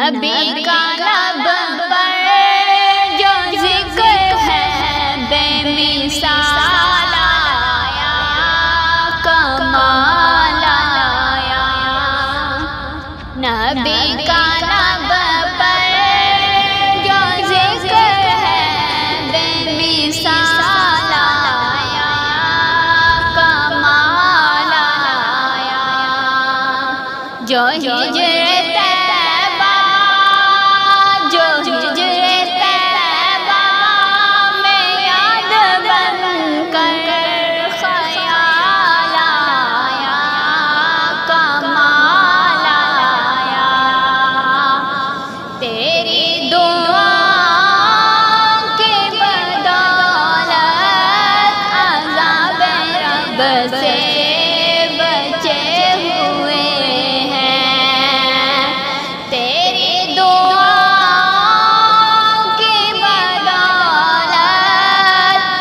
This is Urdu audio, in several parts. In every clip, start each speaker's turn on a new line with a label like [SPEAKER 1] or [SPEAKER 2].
[SPEAKER 1] نبی کا لب پر جو ذکر ہے بے مثال آیا، کمال آیا۔ نبی کا لب پر جو ذکر ہے بے مثال آیا، کمال آیا۔ جو ہجر طیبہ، جو ہجر طیبہ میں یاد بن کر خیال آیا، کمال آیا۔ تیری دعا کی بدولت عذاب رب سے بچے ہوئے ہیں، تیری دعا کی بدولت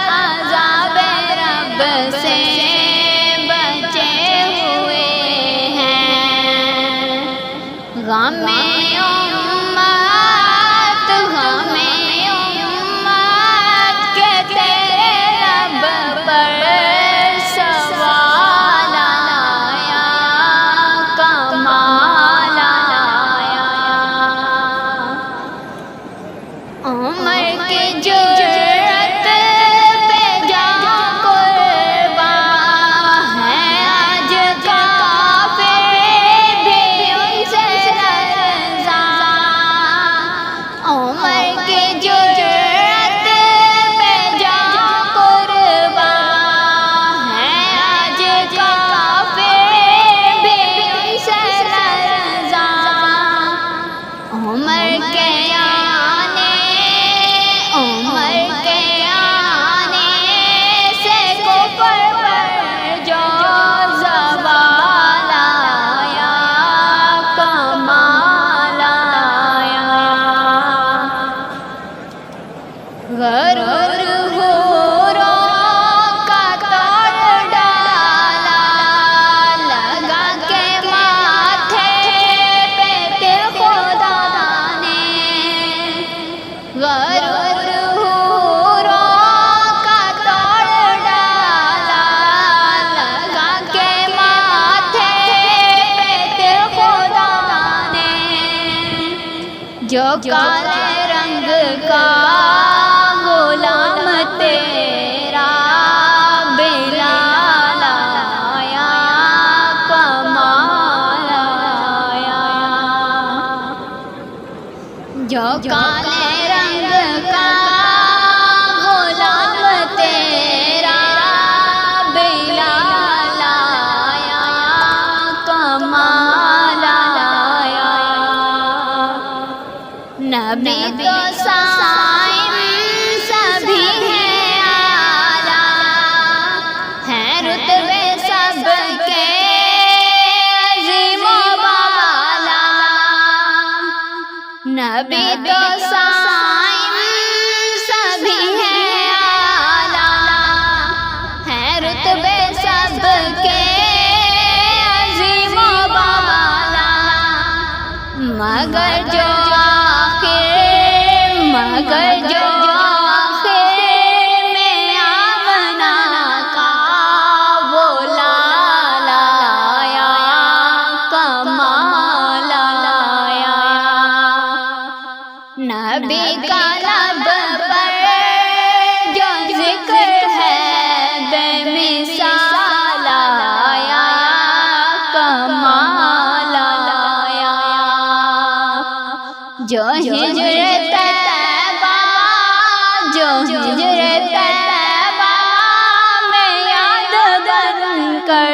[SPEAKER 1] عذاب رب سے بچے ہوئے ہیں۔ غم امت، غم امت کے تیرے لب پر سوال آیا، کمال آیا۔ عمر کی جرأت پہ جا قربان ہے آج کافر بھی ان سے لرزاں۔ عمر کی جرأت پہ جا قربان ہے آج کافر بھی ان سے لرزاں۔ عمر کے عمر کے آنے سے کفر پر جو زوال آیا، کمال آیا۔ غرور حوروں کا توڑ ڈالا، لگا کے ماتھے پہ تل خدا نے۔ غرور حوروں کا توڑ ڈالا، لگا کے ماتھے پہ تل خدا نے۔ جو کالے رنگ کا غلام تیرا بلال آیا، کمال آیا۔ جو کالے رنگ کا غلام تیرا بلال آیا، کمال آیا۔ نبی تو صائم سبھی ہیں اعلیٰ، ہیں رتبے سب کے عظیم و بالا۔ نبی تو صائم سبھی ہیں اعلیٰ، ہیں رتبے سب کے عظیم و بالا۔ مگر جو آخر میں آمنہ کا وہ لال آیا، کمال آیا۔ نبی کا لب پر جو ذکر ہے بے مثال آیا، کمال آیا۔ جو ہجر طیبہ، جو ہجر طیبہ میں یاد بن کر